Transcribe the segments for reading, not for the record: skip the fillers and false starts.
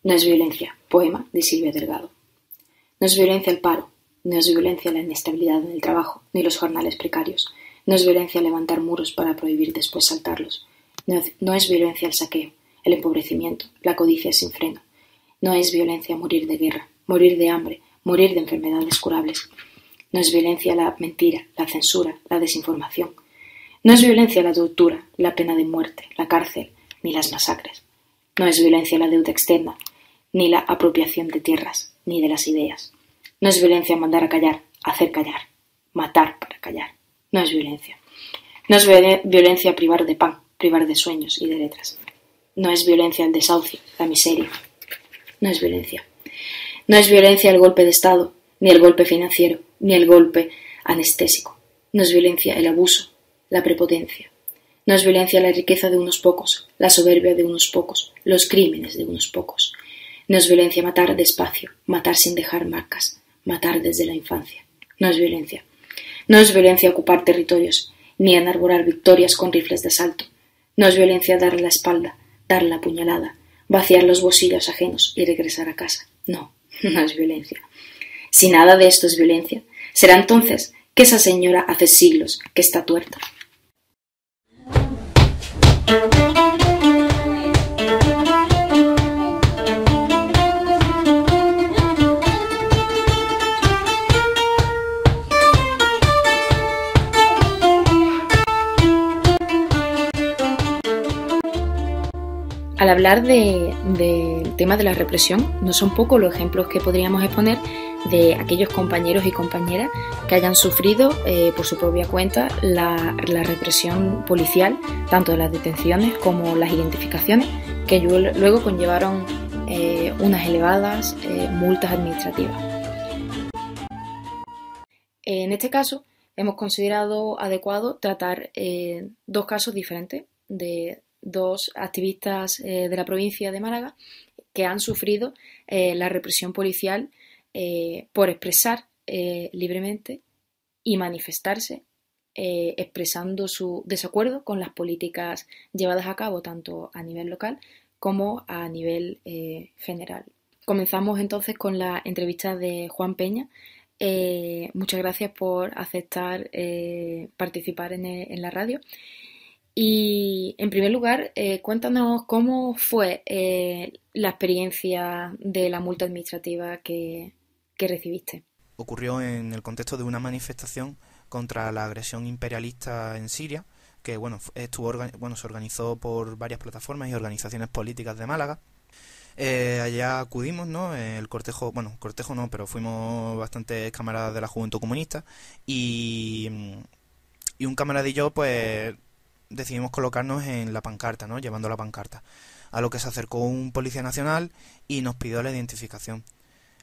No es violencia, poema de Silvia Delgado. No es violencia el paro, no es violencia la inestabilidad en el trabajo, ni los jornales precarios. No es violencia levantar muros para prohibir después saltarlos. No es violencia el saqueo, el empobrecimiento, la codicia sin freno. No es violencia morir de guerra, morir de hambre, morir de enfermedades curables. No es violencia la mentira, la censura, la desinformación. No es violencia la tortura, la pena de muerte, la cárcel, ni las masacres. No es violencia la deuda externa, ni la apropiación de tierras, ni de las ideas. No es violencia mandar a callar, hacer callar, matar para callar. No es violencia. No es violencia privar de pan, privar de sueños y de letras. No es violencia el desahucio, la miseria. No es violencia. No es violencia el golpe de Estado, ni el golpe financiero, ni el golpe anestésico. No es violencia el abuso, la prepotencia. No es violencia la riqueza de unos pocos, la soberbia de unos pocos, los crímenes de unos pocos. No es violencia matar despacio, matar sin dejar marcas, matar desde la infancia. No es violencia. No es violencia ocupar territorios, ni enarbolar victorias con rifles de asalto. No es violencia dar la espalda, dar la puñalada, vaciar los bolsillos ajenos y regresar a casa. No, no es violencia. Si nada de esto es violencia, será entonces que esa señora hace siglos que está tuerta. Al hablar del tema de la represión, no son pocos los ejemplos que podríamos exponer de aquellos compañeros y compañeras que hayan sufrido por su propia cuenta la represión policial, tanto de las detenciones como las identificaciones, que luego conllevaron unas elevadas multas administrativas. En este caso, hemos considerado adecuado tratar dos casos diferentes de dos activistas de la provincia de Málaga que han sufrido la represión policial por expresar libremente y manifestarse expresando su desacuerdo con las políticas llevadas a cabo tanto a nivel local como a nivel general. Comenzamos entonces con la entrevista de Juan Peña. Muchas gracias por aceptar participar en la radio. Y en primer lugar, cuéntanos cómo fue la experiencia de la multa administrativa que recibiste. Ocurrió en el contexto de una manifestación contra la agresión imperialista en Siria, que se organizó por varias plataformas y organizaciones políticas de Málaga. Allá acudimos, ¿no? El cortejo no, pero fuimos bastantes camaradas de la Juventud Comunista y un camarada y yo, pues decidimos colocarnos en la pancarta, ¿no? Llevando la pancarta. A lo que se acercó un policía nacional y nos pidió la identificación.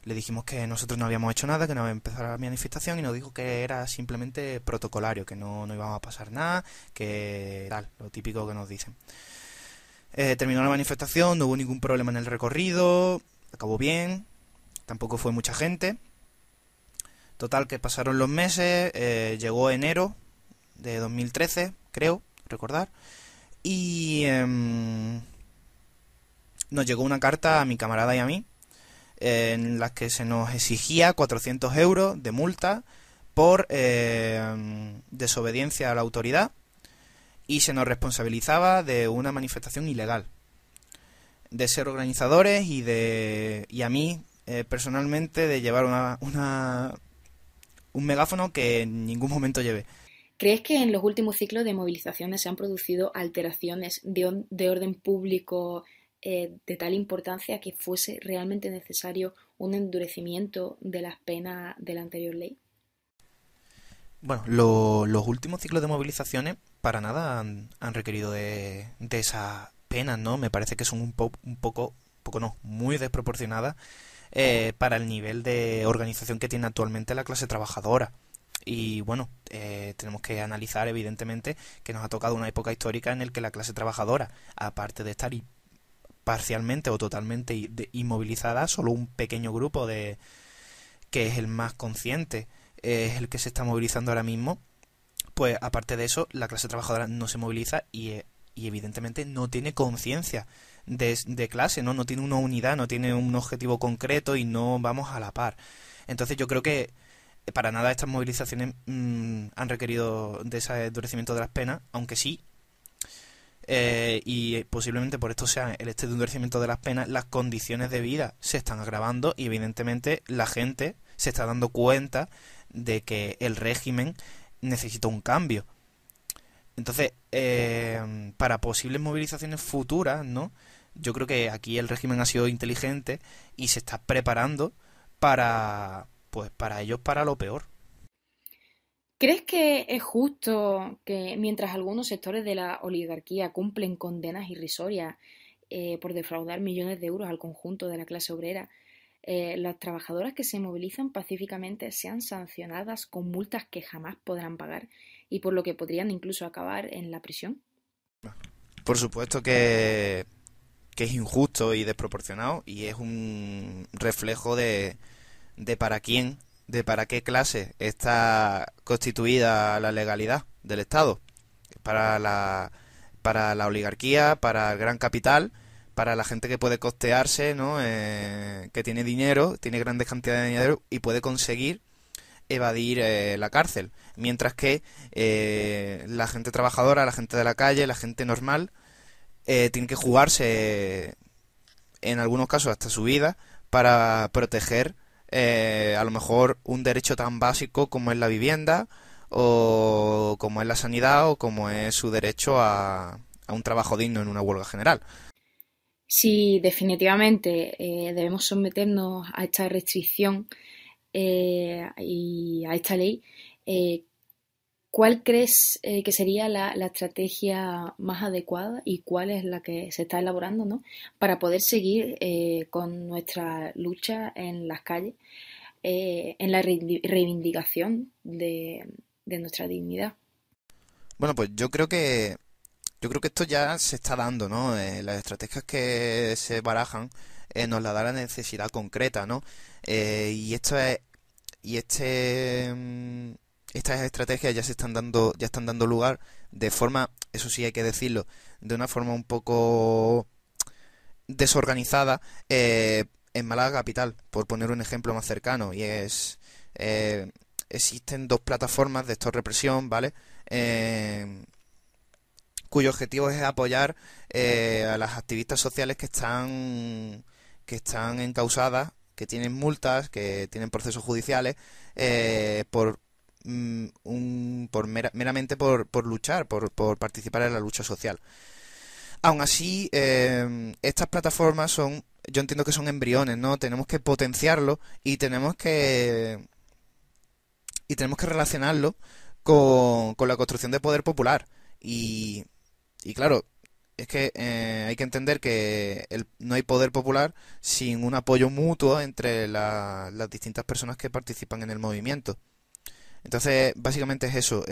Le dijimos que nosotros no habíamos hecho nada, que no había empezado la manifestación y nos dijo que era simplemente protocolario, que no íbamos a pasar nada, que tal, lo típico que nos dicen. Terminó la manifestación, no hubo ningún problema en el recorrido, acabó bien, tampoco fue mucha gente. Total, que pasaron los meses, llegó enero de 2013, creo recordar, y nos llegó una carta a mi camarada y a mí en la que se nos exigía 400 euros de multa por desobediencia a la autoridad y se nos responsabilizaba de una manifestación ilegal, de ser organizadores y a mí personalmente de llevar un megáfono que en ningún momento llevé. ¿Crees que en los últimos ciclos de movilizaciones se han producido alteraciones de orden público de tal importancia que fuese realmente necesario un endurecimiento de las penas de la anterior ley? Bueno, los últimos ciclos de movilizaciones para nada han requerido de esas penas, ¿no? Me parece que son muy desproporcionadas para el nivel de organización que tiene actualmente la clase trabajadora. Y bueno, tenemos que analizar evidentemente que nos ha tocado una época histórica en la que la clase trabajadora, aparte de estar parcialmente o totalmente inmovilizada, solo un pequeño grupo que es el más consciente, es el que se está movilizando ahora mismo, pues aparte de eso, la clase trabajadora no se moviliza y y evidentemente no tiene conciencia de clase, ¿no? No tiene una unidad, no tiene un objetivo concreto y no vamos a la par. Entonces yo creo que para nada estas movilizaciones han requerido de ese endurecimiento de las penas, aunque sí, y posiblemente por esto sea el este endurecimiento de las penas, las condiciones de vida se están agravando y evidentemente la gente se está dando cuenta de que el régimen necesita un cambio. Entonces, para posibles movilizaciones futuras, ¿no? Yo creo que aquí el régimen ha sido inteligente y se está preparando pues para ellos, para lo peor. ¿Crees que es justo que mientras algunos sectores de la oligarquía cumplen condenas irrisorias por defraudar millones de euros al conjunto de la clase obrera, las trabajadoras que se movilizan pacíficamente sean sancionadas con multas que jamás podrán pagar y por lo que podrían incluso acabar en la prisión? Por supuesto que es injusto y desproporcionado y es un reflejo de para quién, de para qué clase está constituida la legalidad del Estado. Para para la oligarquía, para el gran capital, para la gente que puede costearse, ¿no? Que tiene dinero, tiene grandes cantidades de dinero y puede conseguir evadir la cárcel. Mientras que la gente trabajadora, la gente de la calle, la gente normal, tiene que jugarse, en algunos casos hasta su vida, para proteger a lo mejor un derecho tan básico como es la vivienda o como es la sanidad o como es su derecho a un trabajo digno en una huelga general. Si definitivamente debemos someternos a esta restricción y a esta ley, eh, ¿cuál crees que sería la estrategia más adecuada y cuál es la que se está elaborando, ¿no? Para poder seguir con nuestra lucha en las calles, en la reivindicación de nuestra dignidad? Bueno, pues yo creo que esto ya se está dando, ¿no? Las estrategias que se barajan nos la da la necesidad concreta, ¿no? Y esto es y estas estrategias ya están dando lugar de forma, eso sí hay que decirlo, de una forma un poco desorganizada en Málaga capital, por poner un ejemplo más cercano, y es existen dos plataformas de esto represión, ¿vale? Eh, cuyo objetivo es apoyar a las activistas sociales que están encausadas, que tienen multas, que tienen procesos judiciales meramente por luchar, por participar en la lucha social. Aún así, estas plataformas yo entiendo que son embriones, ¿no? Tenemos que potenciarlo y tenemos que relacionarlo con la construcción de poder popular. Y claro, es que hay que entender que no hay poder popular sin un apoyo mutuo entre las distintas personas que participan en el movimiento. Entonces, básicamente es eso.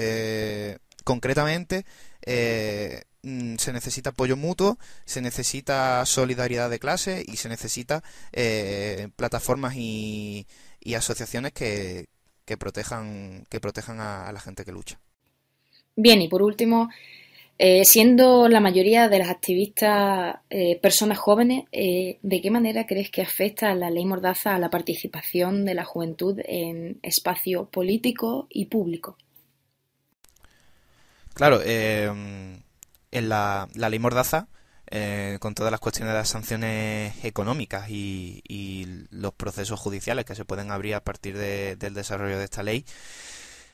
Concretamente, se necesita apoyo mutuo, se necesita solidaridad de clase y se necesita plataformas y asociaciones que protejan a la gente que lucha. Bien, y por último, siendo la mayoría de las activistas personas jóvenes, ¿de qué manera crees que afecta la ley Mordaza a la participación de la juventud en espacio político y público? Claro, en la ley Mordaza, con todas las cuestiones de las sanciones económicas y los procesos judiciales que se pueden abrir a partir del desarrollo de esta ley,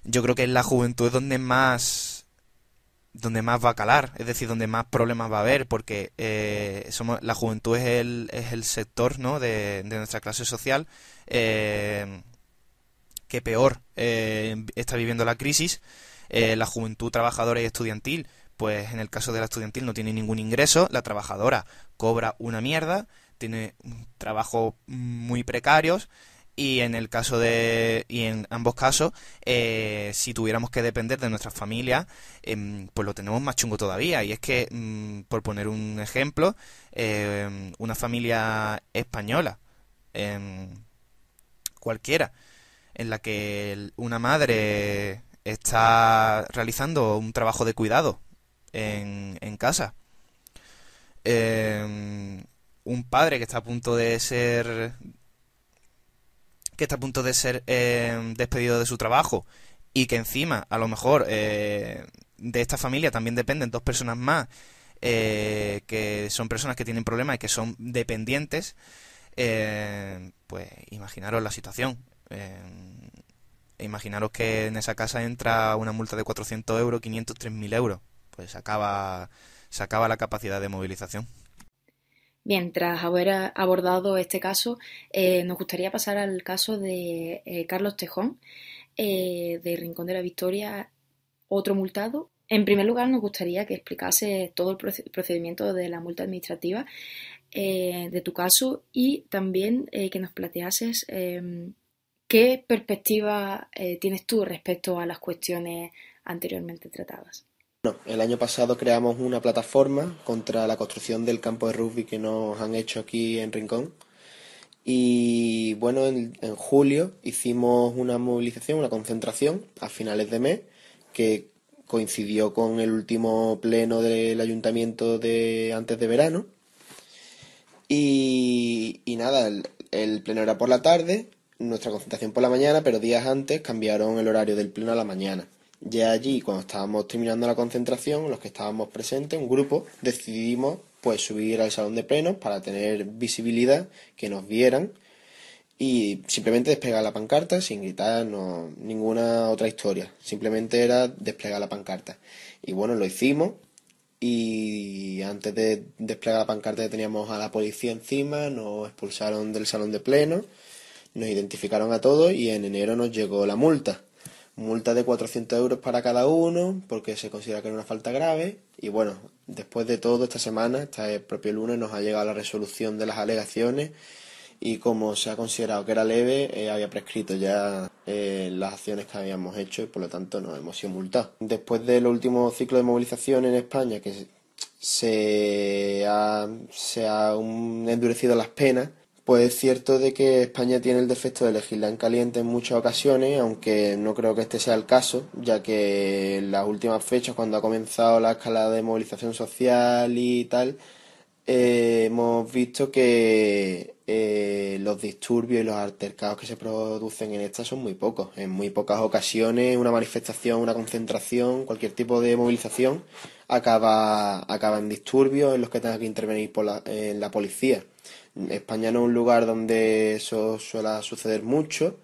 yo creo que en la juventud es donde más va a calar, es decir, donde más problemas va a haber, porque la juventud es el sector, ¿no? de nuestra clase social que peor está viviendo la crisis. La juventud trabajadora y estudiantil, pues en el caso de la estudiantil no tiene ningún ingreso, la trabajadora cobra una mierda, tiene trabajos muy precarios. Y en ambos casos, si tuviéramos que depender de nuestras familias, pues lo tenemos más chungo todavía. Y es que, por poner un ejemplo, una familia española, cualquiera, en la que una madre está realizando un trabajo de cuidado en casa un padre que está a punto de ser despedido de su trabajo y que encima a lo mejor de esta familia también dependen dos personas más que son personas que tienen problemas y que son dependientes, pues imaginaros la situación. Imaginaros que en esa casa entra una multa de 400 euros, 500, 3.000 euros. Pues se acaba la capacidad de movilización. Bien, tras haber abordado este caso, nos gustaría pasar al caso de Carlos Tejón, de Rincón de la Victoria, otro multado. En primer lugar, nos gustaría que explicase todo el procedimiento de la multa administrativa de tu caso y también que nos planteases qué perspectiva tienes tú respecto a las cuestiones anteriormente tratadas. Bueno, el año pasado creamos una plataforma contra la construcción del campo de rugby que nos han hecho aquí en Rincón. Y bueno, en julio hicimos una movilización, una concentración a finales de mes que coincidió con el último pleno del ayuntamiento de antes de verano. Y nada, el pleno era por la tarde, nuestra concentración por la mañana, pero días antes cambiaron el horario del pleno a la mañana. Ya allí, cuando estábamos terminando la concentración, los que estábamos presentes, un grupo, decidimos pues subir al salón de plenos para tener visibilidad, que nos vieran y simplemente desplegar la pancarta sin gritar, no, ninguna otra historia. Simplemente era desplegar la pancarta. Y bueno, lo hicimos y antes de desplegar la pancarta teníamos a la policía encima, nos expulsaron del salón de plenos, nos identificaron a todos y en enero nos llegó la multa. Multa de 400 euros para cada uno, porque se considera que era una falta grave. Y bueno, después de todo, esta semana, este propio lunes, nos ha llegado la resolución de las alegaciones. Y como se ha considerado que era leve, había prescrito ya las acciones que habíamos hecho y por lo tanto nos hemos sido multados. Después del último ciclo de movilización en España, que se ha endurecido las penas, pues es cierto de que España tiene el defecto de legislar en caliente en muchas ocasiones, aunque no creo que este sea el caso, ya que en las últimas fechas, cuando ha comenzado la escalada de movilización social y tal, hemos visto que los disturbios y los altercados que se producen en estas son muy pocos. En muy pocas ocasiones una manifestación, una concentración, cualquier tipo de movilización acaba en disturbios en los que tenga que intervenir la policía. España no es un lugar donde eso suele suceder mucho.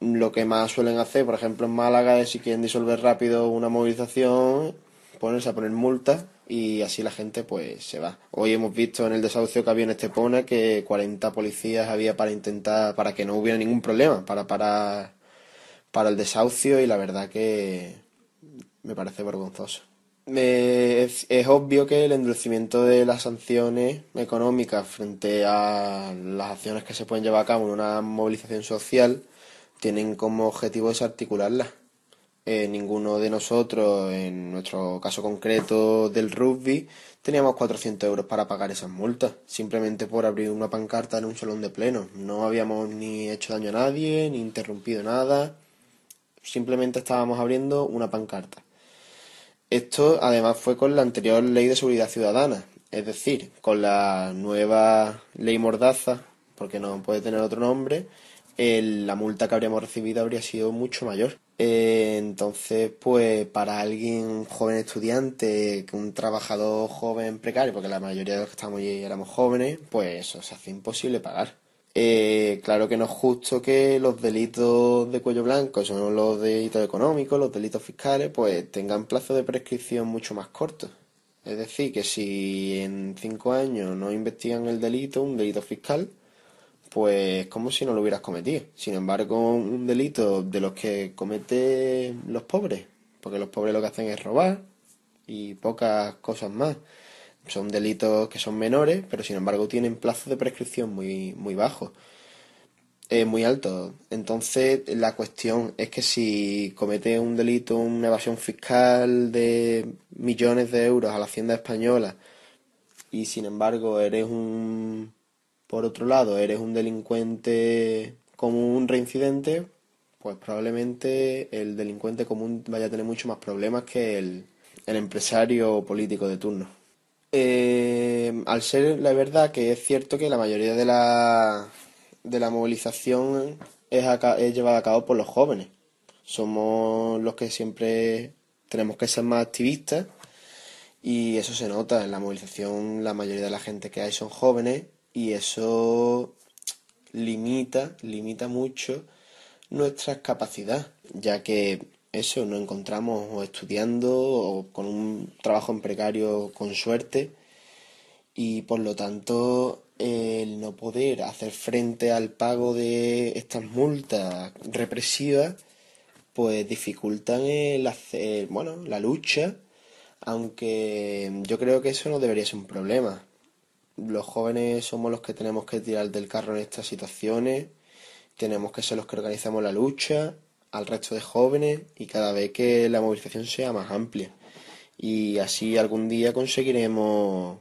Lo que más suelen hacer, por ejemplo, en Málaga, es si quieren disolver rápido una movilización, ponerse a poner multas y así la gente pues se va. Hoy hemos visto en el desahucio que había en Estepona que 40 policías había para que no hubiera ningún problema, para el desahucio y la verdad que me parece vergonzoso. Es obvio que el endurecimiento de las sanciones económicas frente a las acciones que se pueden llevar a cabo en una movilización social tienen como objetivo desarticularlas. Ninguno de nosotros, en nuestro caso concreto del rugby, teníamos 400 euros para pagar esas multas, simplemente por abrir una pancarta en un salón de pleno. No habíamos ni hecho daño a nadie, ni interrumpido nada, simplemente estábamos abriendo una pancarta. Esto además fue con la anterior ley de seguridad ciudadana, es decir, con la nueva ley Mordaza, porque no puede tener otro nombre, la multa que habríamos recibido habría sido mucho mayor. Entonces, pues para alguien joven estudiante, un trabajador joven precario, porque la mayoría de los que estamos allí éramos jóvenes, pues eso se hace imposible pagar. Claro que no es justo que los delitos de cuello blanco, son los delitos económicos, los delitos fiscales, pues tengan plazo de prescripción mucho más cortos. Es decir, que si en 5 años no investigan el delito, un delito fiscal, pues como si no lo hubieras cometido. Sin embargo, un delito de los que cometen los pobres, porque los pobres lo que hacen es robar y pocas cosas más. Son delitos que son menores, pero sin embargo tienen plazos de prescripción muy bajos, muy altos. Entonces, la cuestión es que si cometes un delito, una evasión fiscal de millones de euros a la Hacienda española y sin embargo por otro lado, eres un delincuente común reincidente, pues probablemente el delincuente común vaya a tener mucho más problemas que el empresario político de turno. Al ser la verdad que es cierto que la mayoría de la movilización es llevada a cabo por los jóvenes. Somos los que siempre tenemos que ser más activistas y eso se nota en la movilización. La mayoría de la gente que hay son jóvenes y eso limita mucho nuestras capacidades, ya que eso nos encontramos o estudiando o con un trabajo en precario con suerte y por lo tanto el no poder hacer frente al pago de estas multas represivas pues dificultan el hacer, bueno, la lucha, aunque yo creo que eso no debería ser un problema. Los jóvenes somos los que tenemos que tirar del carro en estas situaciones, tenemos que ser los que organizamos la lucha al resto de jóvenes y cada vez que la movilización sea más amplia. Y así algún día conseguiremos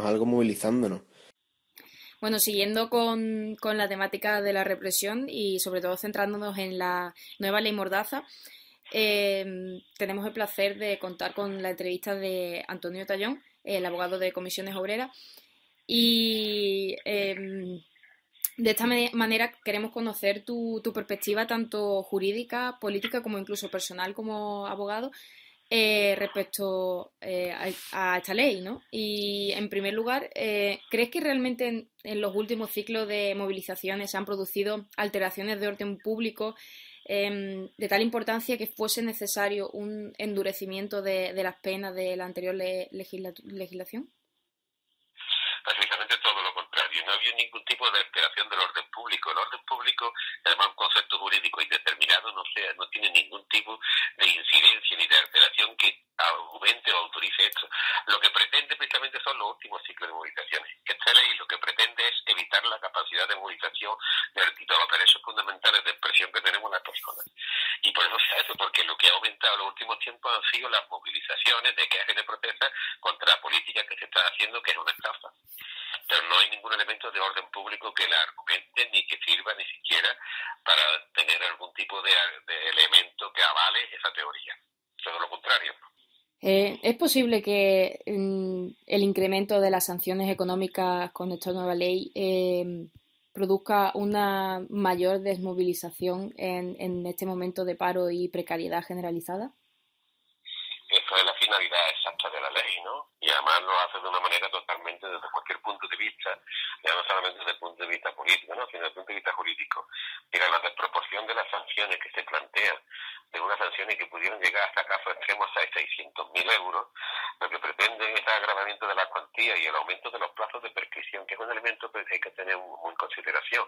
algo movilizándonos. Bueno, siguiendo con la temática de la represión y sobre todo centrándonos en la nueva ley Mordaza, tenemos el placer de contar con la entrevista de Antonio Tallón, el abogado de Comisiones Obreras, y de esta manera queremos conocer tu perspectiva tanto jurídica, política como incluso personal como abogado respecto a esta ley, ¿no? Y en primer lugar, ¿crees que realmente en los últimos ciclos de movilizaciones se han producido alteraciones de orden público de tal importancia que fuese necesario un endurecimiento de las penas de la anterior legislación? Precisamente todo lo contrario. No había ningún tipo de alteración del orden público. El orden público, además un concepto jurídico indeterminado, no tiene ningún tipo de incidencia ni de alteración que aumente o autorice esto. Lo que pretende precisamente son los últimos ciclos de movilizaciones. Esta ley lo que pretende es evitar la capacidad de movilización de todos los derechos fundamentales de expresión que tenemos las personas. Y por eso se hace, porque lo que ha aumentado en los últimos tiempos han sido las movilizaciones de quejas de protesta contra la política que se está haciendo, que es una estafa. Pero no hay ningún elemento de orden público que la argumente ni que sirva ni siquiera para tener algún tipo de elemento que avale esa teoría. Todo lo contrario. ¿Es posible que el incremento de las sanciones económicas con esta nueva ley produzca una mayor desmovilización en este momento de paro y precariedad generalizada? Esa es la finalidad exacta de la ley, ¿no? Y además lo hace de una manera totalmente desde cualquier punto de vista, ya no solamente desde el punto de vista político, ¿no? Sino desde el punto de vista jurídico. Mira, la desproporción de las sanciones que se plantean, de unas sanciones que pudieron llegar hasta casos extremos a 600.000 euros, lo que pretenden es el agravamiento de la cuantía y el aumento de los plazos de prescripción, que es un elemento que hay que tener muy en consideración.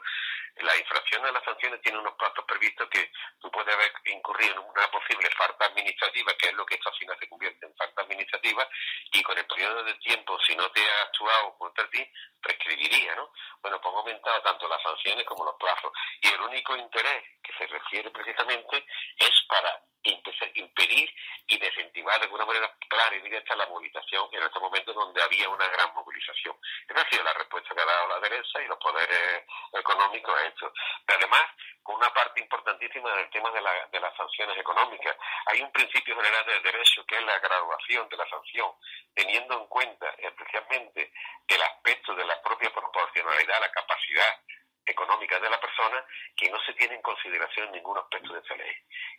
La infracción de las sanciones tiene unos plazos previstos que tú puedes haber incurrido en una posible falta administrativa, que es lo que esto al final se convierte en falta administrativa, y con el periodo de tiempo, si no te ha actuado contra ti, prescribiría, ¿no? Bueno, pues han aumentado tanto las sanciones como los plazos. Y el único interés que se refiere precisamente es para impedir y desincentivar de alguna manera clara y directa la movilización en este momento donde había una gran movilización. Esa ha sido la respuesta que ha dado la derecha y los poderes económicos a esto. Pero además, con una parte importantísima del tema de las sanciones económicas, hay un principio general del derecho que es la graduación de la sanción, teniendo en cuenta especialmente el aspecto de la propia proporcionalidad, la capacidad económica de la persona, que no se tiene en consideración en ningún aspecto de esta ley.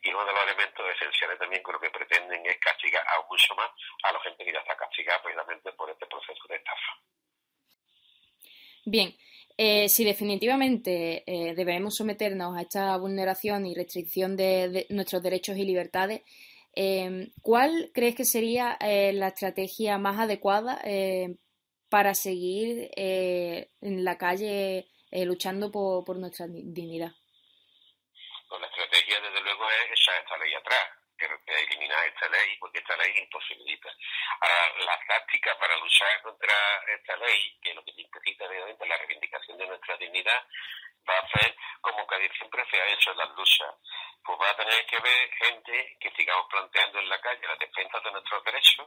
Y uno de los elementos esenciales también que lo que pretenden es castigar aún mucho más a la gente que ya está castigada precisamente por este proceso de estafa. Bien, si definitivamente debemos someternos a esta vulneración y restricción de nuestros derechos y libertades, ¿cuál crees que sería la estrategia más adecuada para seguir en la calle luchando por nuestra dignidad? Pues la estrategia, desde luego, es echar esta ley atrás, que eliminar esta ley, porque esta ley imposibilita. Ahora, las tácticas para luchar contra esta ley, que lo que implica obviamente la reivindicación de nuestra dignidad, va a ser como que siempre se ha hecho en las luchas. Pues va a tener que haber gente que sigamos planteando en la calle la defensa de nuestros derechos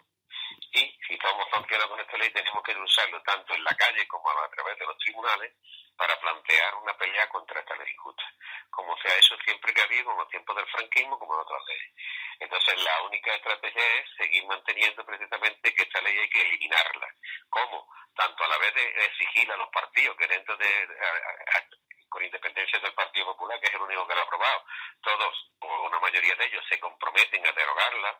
Y si estamos sancionados con esta ley, tenemos que usarlo tanto en la calle como a través de los tribunales para plantear una pelea contra esta ley injusta, como se ha hecho siempre que ha habido en los tiempos del franquismo como en otras leyes. Entonces la única estrategia es seguir manteniendo precisamente que esta ley hay que eliminarla. ¿Cómo? Tanto a la vez de exigir a los partidos que dentro con independencia del Partido Popular, que es el único que lo ha aprobado, todos o una mayoría de ellos se comprometen a derogarla.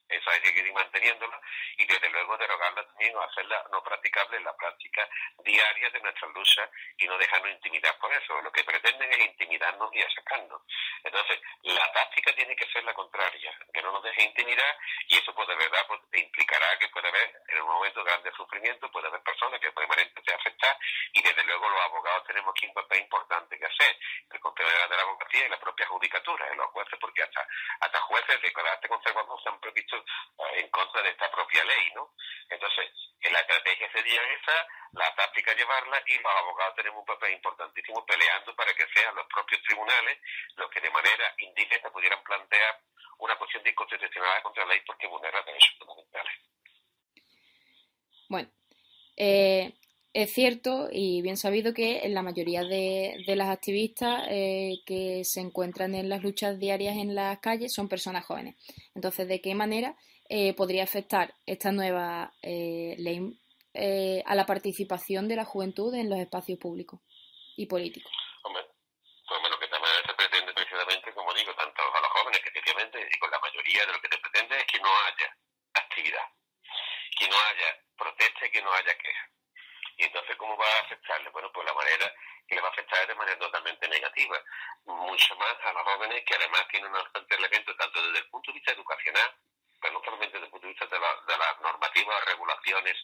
Eso hay que seguir manteniéndola y desde luego derogarla también o hacerla no practicable en la práctica diaria de nuestras luchas y no dejarnos intimidar por eso. Lo que pretenden es intimidarnos y achacarnos. Entonces, la táctica tiene que ser la contraria, que no nos deje intimidar, y eso pues de verdad pues, implicará que puede haber en un momento de grande sufrimiento, puede haber personas que permanentemente afectar, y desde luego los abogados tenemos aquí un papel importante que hacer, el Consejo de la Abogacía y la propia judicatura, los jueces, porque hasta jueces de carácter conservador se han previsto en contra de esta propia ley, ¿no? Entonces, la estrategia sería esa, la táctica llevarla, y los abogados tenemos un papel importantísimo peleando para que sean los propios tribunales los que de manera indirecta pudieran plantear una cuestión de inconstitucionalidad contra la ley porque vulnera derechos fundamentales. Bueno, es cierto y bien sabido que la mayoría de las activistas que se encuentran en las luchas diarias en las calles son personas jóvenes. Entonces, ¿de qué manera podría afectar esta nueva ley a la participación de la juventud en los espacios públicos y políticos? Hombre, pues bueno, que también se pretende precisamente, como digo, tanto a los jóvenes que efectivamente, y con la mayoría de lo que se pretende es que no haya actividad, que no haya protesta y que no haya queja. Y entonces, ¿cómo va a afectarle? Bueno, pues la manera que le va a afectar es de manera totalmente negativa. Mucho más a los jóvenes, que además tienen un elemento tanto desde el punto de vista educacional, pero no solamente desde el punto de vista de las normativas, regulaciones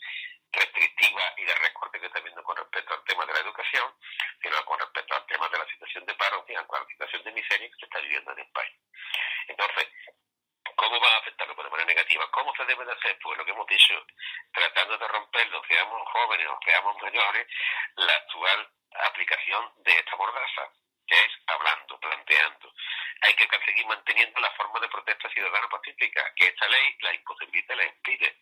restrictivas y de recorte que está viendo con respecto al tema de la educación, sino con respecto al tema de la situación de paro y a la situación de miseria que se está viviendo en el país. Entonces, ¿cómo va a afectarlo de manera negativa? ¿Cómo se debe de hacer? Pues lo que hemos dicho, tratando de romperlo, seamos jóvenes o seamos mayores, la actual aplicación de esta mordaza, que es hablando, planteando. Hay que seguir manteniendo la forma de protesta ciudadana pacífica, que esta ley la imposibilita y la impide.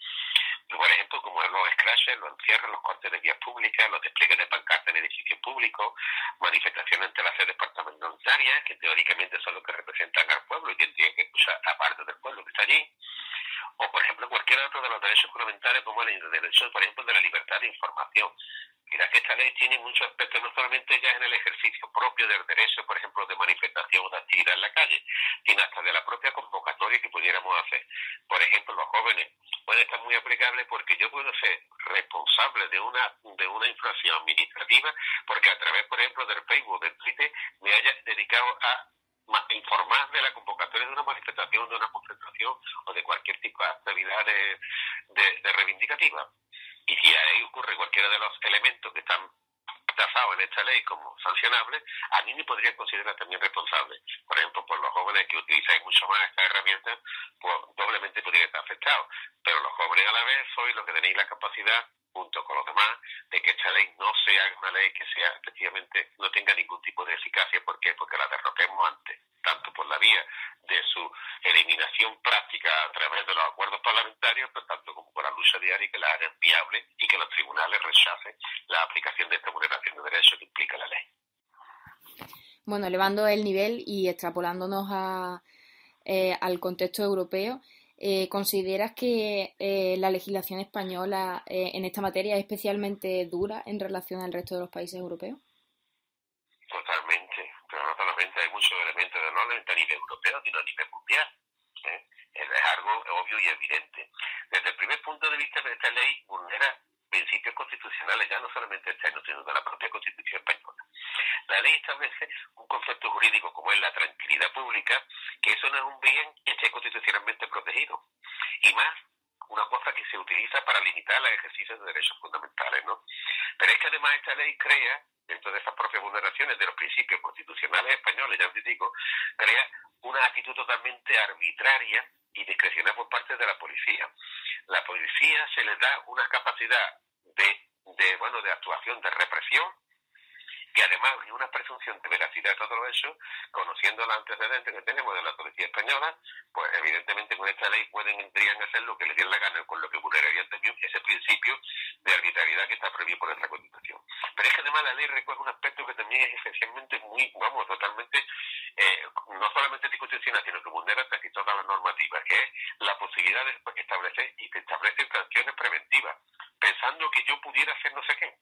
Por ejemplo, como los scratches, los encierros, los cortes de vías públicas, los despliegues de pancartas en edificios públicos, manifestaciones ante las sedes parlamentarias, que teóricamente son los que representan al pueblo y tendrían que escuchar a parte del pueblo que está allí. O, por ejemplo, cualquier otro de los derechos fundamentales, como el derecho, por ejemplo, de la libertad de información. Mira que esta ley tiene muchos aspectos, no solamente ya en el ejercicio propio del derecho, por ejemplo, de manifestación o de actividad en la calle, sino hasta de la propia convocatoria que pudiéramos hacer. Por ejemplo, los jóvenes pueden estar muy aplicables porque yo puedo ser responsable de una infracción administrativa porque a través, por ejemplo, del Facebook, del Twitter, me haya dedicado a informar de la convocatoria de una manifestación, de una concentración o de cualquier tipo de actividad de reivindicativa. Y si ahí ocurre cualquiera de los elementos que están tasados en esta ley como sancionables, a mí me podrían considerar también responsable. Por ejemplo, por los jóvenes que utilizáis mucho más estas herramientas, pues doblemente podría estar afectados. Pero los jóvenes a la vez sois los que tenéis la capacidad, junto con los demás, de que esta ley no sea una ley que sea, efectivamente, no tenga ningún tipo de eficacia. ¿Por qué? Porque la derroquemos antes, tanto por la vía de su eliminación práctica a través de los acuerdos parlamentarios, pero tanto como por la lucha diaria que la hagan viable y que los tribunales rechacen la aplicación de esta vulneración de derechos que implica la ley. Bueno, elevando el nivel y extrapolándonos al contexto europeo, ¿consideras que la legislación española en esta materia es especialmente dura en relación al resto de los países europeos? Totalmente, pero no solamente hay muchos elementos de orden a nivel europeo, sino a nivel mundial. Es algo obvio y evidente. Desde el primer punto de vista de esta ley vulnera principios constitucionales, ya no solamente externos, sino de la propia Constitución española. La ley establece un concepto jurídico como es la tranquilidad pública, que eso no es un bien que esté constitucionalmente protegido. Y más, una cosa que se utiliza para limitar el ejercicio de derechos fundamentales, ¿no? Pero es que además esta ley crea, dentro de esas propias vulneraciones de los principios constitucionales españoles, ya os digo, crea una actitud totalmente arbitraria y discrecional por parte de la policía. La policía se le da una capacidad de actuación, de represión, que además además hay una presunción de veracidad de todo eso, conociendo los antecedentes que tenemos de la policía española, pues evidentemente con esta ley podrían hacer lo que les diera la gana, con lo que vulnerarían también ese principio de arbitrariedad que está previsto por nuestra Constitución. Pero es que además la ley recoge un aspecto que también es esencialmente totalmente, no solamente anticonstitucional, sino que vulnera casi todas las normativas, que es la posibilidad de establecer y que establecen sanciones preventivas, pensando que yo pudiera hacer no sé qué.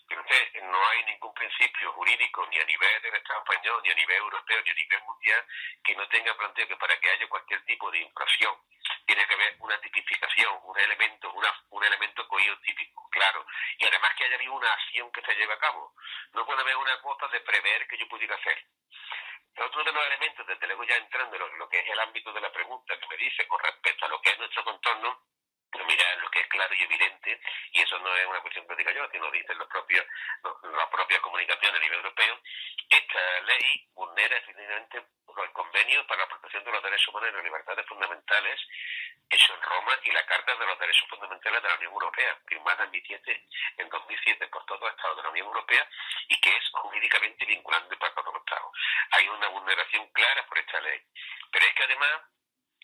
Entonces, no hay ningún principio jurídico, ni a nivel del Estado español, ni a nivel europeo, ni a nivel mundial, que no tenga planteo que para que haya cualquier tipo de infracción tiene que haber una tipificación, un elemento cohido típico, claro, y además que haya habido una acción que se lleve a cabo. No puede haber una cosa de prever que yo pudiera hacer. Otro de los elementos, desde luego ya entrando en lo que es el ámbito de la pregunta que me dice con respecto a lo que es nuestro contorno, pero mira, lo que es claro y evidente, y eso no es una cuestión que diga yo, sino dicen la propia comunicación a nivel europeo, esta ley vulnera definitivamente el convenio para la protección de los derechos humanos y las libertades fundamentales hecho en Roma y la Carta de los Derechos Fundamentales de la Unión Europea, firmada en 2007 por todos los Estados de la Unión Europea y que es jurídicamente vinculante para todos los Estados. Hay una vulneración clara por esta ley, pero es que además,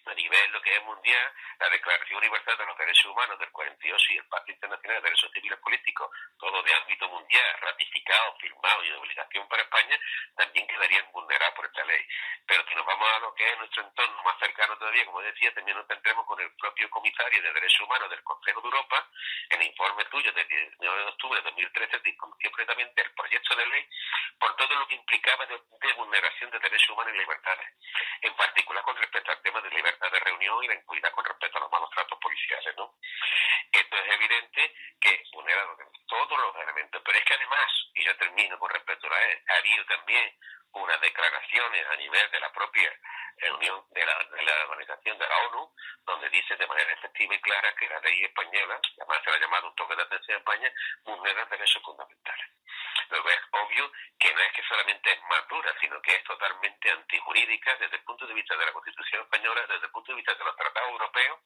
a nivel lo que es mundial, la Declaración Universal de los Derechos Humanos del 48 y el Pacto Internacional de Derechos Civiles Políticos, todo de ámbito mundial, ratificado, firmado y de obligación para España, también quedarían vulnerados por esta ley. Pero si nos vamos a lo que es nuestro entorno más cercano todavía, como decía, también nos tendremos con el propio comisario de Derechos Humanos del Consejo de Europa, en el informe suyo del 19 de octubre de 2013, discutió completamente el proyecto de ley por todo lo que implicaba de vulneración de derechos humanos y libertades, en particular con respecto al tema de libertad de reunión y la impunidad con respecto a los malos tratos policiales, ¿no? Esto es evidente que vulnera todos los elementos, pero es que además, y ya termino con respecto a él, ha habido también unas declaraciones a nivel de la propia Unión de la Organización de la ONU, donde dice de manera efectiva y clara que la ley española, además se la ha llamado un toque de atención en España, vulnera derechos fundamentales. Luego es obvio que no es que solamente es más dura, sino que es totalmente antijurídica desde el punto de vista de la Constitución española, desde el punto de vista de los tratados europeos,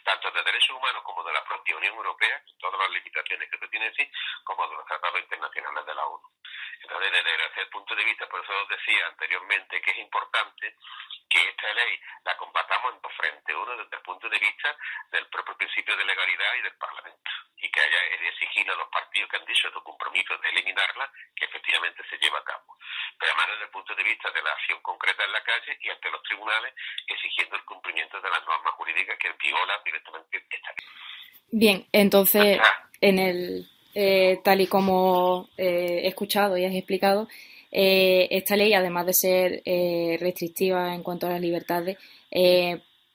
tanto de derechos humanos como de la propia Unión Europea, con todas las limitaciones que tiene en sí, como de los tratados internacionales de la ONU. Entonces, desde el punto de vista, por eso os decía anteriormente que es importante que esta ley la combatamos en dos frentes. Uno, desde el punto de vista del propio principio de legalidad y del Parlamento, y que haya exigido a los partidos que han dicho su compromiso de eliminarla, que efectivamente se lleva a cabo. Pero además desde el punto de vista de la acción concreta en la calle y ante los tribunales, exigiendo el cumplimiento de las normas jurídicas que violan directamente esta ley. Bien, entonces, tal y como he escuchado y has explicado, esta ley, además de ser restrictiva en cuanto a las libertades,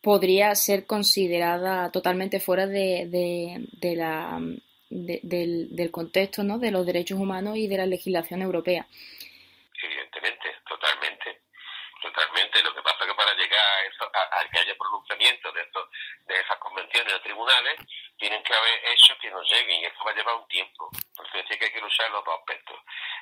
podría ser considerada totalmente fuera del contexto, ¿no?, de los derechos humanos y de la legislación europea. Evidentemente, totalmente. Lo que pasa es que para llegar a eso, a que haya pronunciamiento de esas convenciones de tribunales, tienen que haber hechos que nos lleguen, y eso va a llevar un tiempo, porque decía que hay que luchar los dos aspectos.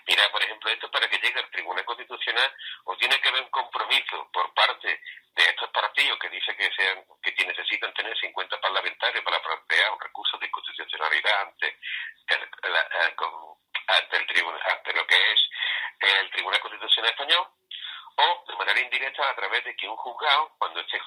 Mira, por ejemplo, esto para que llegue al Tribunal Constitucional, o tiene que haber un compromiso por parte de estos partidos que dice que necesitan tener 50 parlamentarios para plantear un recurso de inconstitucionalidad ante lo que es el Tribunal Constitucional Español, o de manera indirecta a través de que un juzgado, cuando esté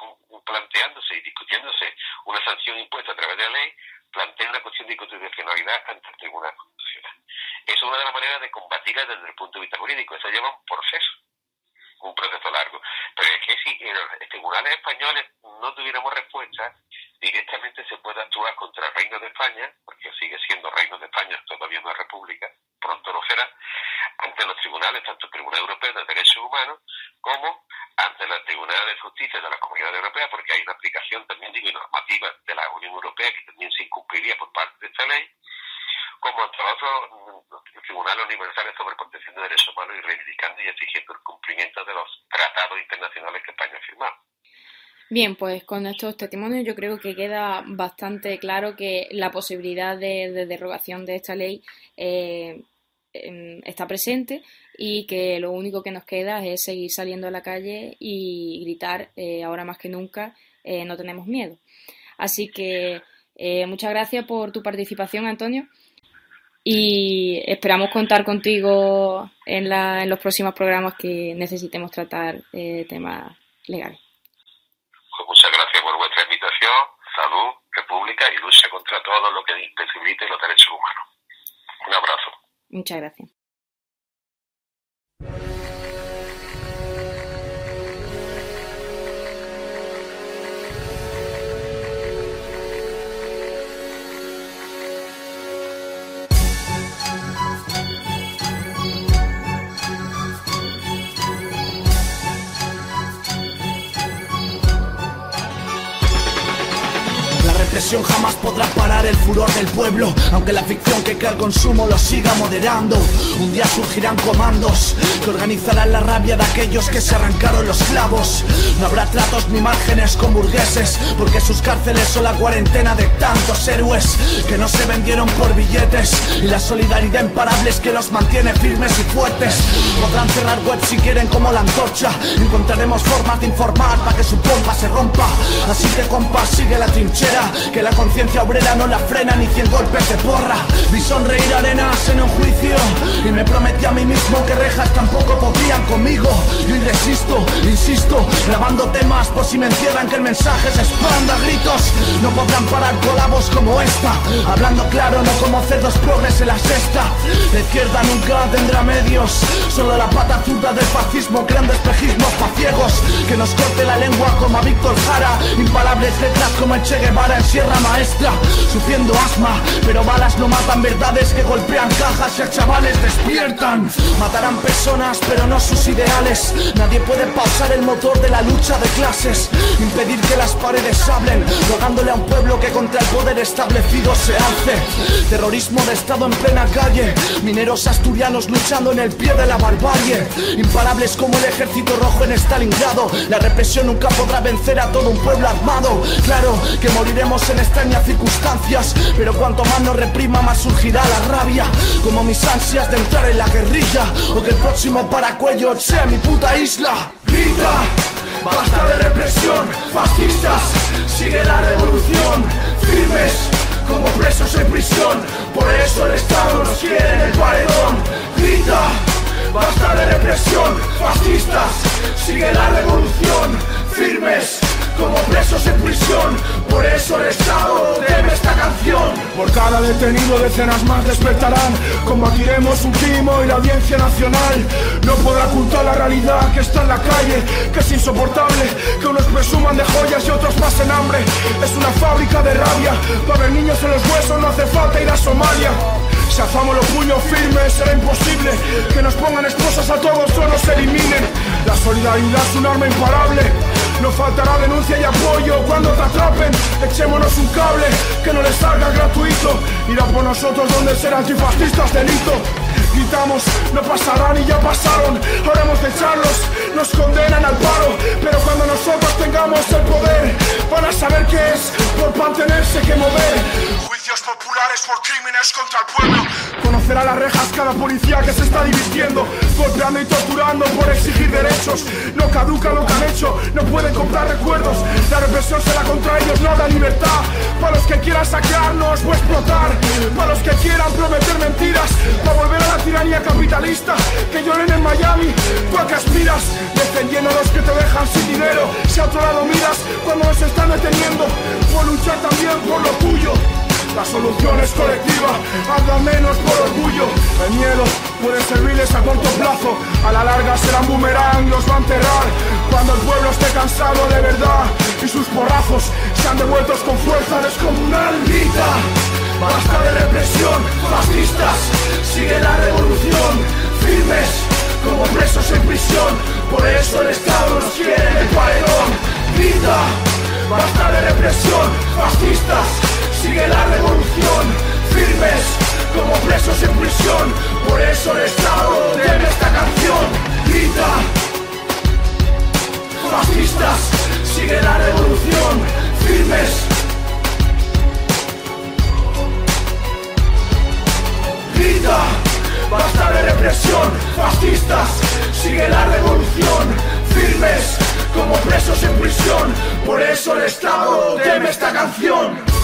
planteándose y discutiéndose una sanción impuesta a través de la ley, plantee una cuestión de inconstitucionalidad ante el Tribunal Constitucional. Eso es una de las maneras de combatirla desde el punto de vista jurídico. Eso lleva un proceso largo. Pero es que si en los tribunales españoles no tuviéramos respuesta, directamente se puede actuar contra el Reino de España, porque sigue siendo Reino de España, todavía no es república, pronto lo será, ante los tribunales, tanto el Tribunal Europeo de Derechos Humanos, como ante los tribunales de justicia de la Comunidad Europea, porque hay una aplicación también, normativa de la Unión Europea que también se incumpliría por parte de esta ley, como ante otros tribunales universales sobre protección de derechos humanos y reivindicando y exigiendo el cumplimiento de los tratados internacionales que España ha firmado. Bien, pues con estos testimonios yo creo que queda bastante claro que la posibilidad de derogación de esta ley está presente y que lo único que nos queda es seguir saliendo a la calle y gritar ahora más que nunca, no tenemos miedo. Así que muchas gracias por tu participación, Antonio. y esperamos contar contigo en los próximos programas que necesitemos tratar temas legales. Pues muchas gracias por vuestra invitación. Salud, república y lucha contra todo lo que imposibilite los derechos humanos. Un abrazo. Muchas gracias. La represión jamás podrá parar el furor del pueblo, aunque la ficción que crea el consumo lo siga moderando. Un día surgirán comandos que organizarán la rabia de aquellos que se arrancaron los clavos. No habrá tratos ni márgenes con burgueses, porque sus cárceles son la cuarentena de tantos héroes que no se vendieron por billetes, y la solidaridad imparable es que los mantiene firmes y fuertes. Podrán cerrar web si quieren como la antorcha, encontraremos formas de informar para que su pompa se rompa. Así que compa, sigue la trinchera, que la conciencia obrera no la frena ni 100 golpes de porra. Vi sonreír arenas en un juicio y me prometí a mí mismo que rejas tampoco podrían conmigo. Yo resisto, insisto, grabando temas por si me encierran, que el mensaje se expanda a gritos. No podrán parar colabos como esta, hablando claro, no como cerdos progres en la sexta. La izquierda nunca tendrá medios, solo la pata zurda del fascismo creando espejismos pa' ciegos. Que nos corte la lengua como a Víctor Jara, imparables letras como el Che Guevara en Sierra Maestra, sufriendo asma, pero balas no matan verdades que golpean cajas y a chavales despiertan. Matarán personas pero no sus ideales, nadie puede pausar el motor de la lucha de clases, impedir que las paredes hablen, rogándole a un pueblo que contra el poder establecido se alce. Terrorismo de estado en plena calle, mineros asturianos luchando en el pie de la barbarie, imparables como el ejército rojo en Stalingrado. La represión nunca podrá vencer a todo un pueblo armado. Claro que moriremos en extrañas circunstancias, pero cuanto más nos reprima, más surgirá la rabia, como mis ansias de entrar en la guerrilla, o que el próximo paracuello sea mi puta isla. Grita, basta de represión, fascistas, sigue la revolución, firmes como presos en prisión, por eso el Estado nos quiere en el paredón. Grita, basta de represión, fascistas, sigue la revolución, firmes como presos en prisión, por eso el Estado teme esta canción. Por cada detenido decenas más despertarán, combatiremos un timo y la Audiencia Nacional no podrá ocultar la realidad que está en la calle, que es insoportable que unos presuman de joyas y otros pasen hambre. Es una fábrica de rabia, va a haber niños en los huesos, no hace falta ir a Somalia. Si alzamos los puños firmes será imposible que nos pongan esposas a todos o nos eliminen. La solidaridad es un arma imparable, no faltará denuncia y apoyo cuando te atrapen. Echémonos un cable que no les salga gratuito, irá por nosotros donde ser antifascistas delito. Gritamos, no pasarán y ya pasaron, ahora hemos de echarlos, nos condenan al paro, pero cuando nosotros tengamos el poder van a saber qué es por mantenerse que mover. Juicios populares por crímenes contra el pueblo, conocerá las rejas cada policía que se está divirtiendo, golpeando y torturando por exigir derechos. No caduca lo que han hecho, no pueden comprar recuerdos, la represión será contra ellos, no da libertad. Para los que quieran saquearnos o explotar, para los que quieran prometer mentiras, para volver a la tiranía capitalista, que lloren en Miami, tú a que aspiras, defendiendo a los que te dejan sin dinero. Si a otro lado miras cuando nos están deteniendo, por luchar también por lo tuyo. La solución es colectiva, hazla menos por orgullo. El miedo puede servirles a corto plazo, a la larga será un boomerang, los va a enterrar. Cuando el pueblo esté cansado de verdad y sus porrazos sean devueltos con fuerza descomunal. Grita, basta de represión, fascistas, sigue la revolución, firmes como presos en prisión, por eso el Estado nos quiere en el paredón. Grita, basta de represión, fascistas, sigue la revolución, firmes como presos en prisión, por eso el Estado teme esta canción. Grita, fascistas, sigue la revolución, firmes. Grita, basta de represión, fascistas, sigue la revolución, firmes como presos en prisión, por eso el Estado teme esta canción.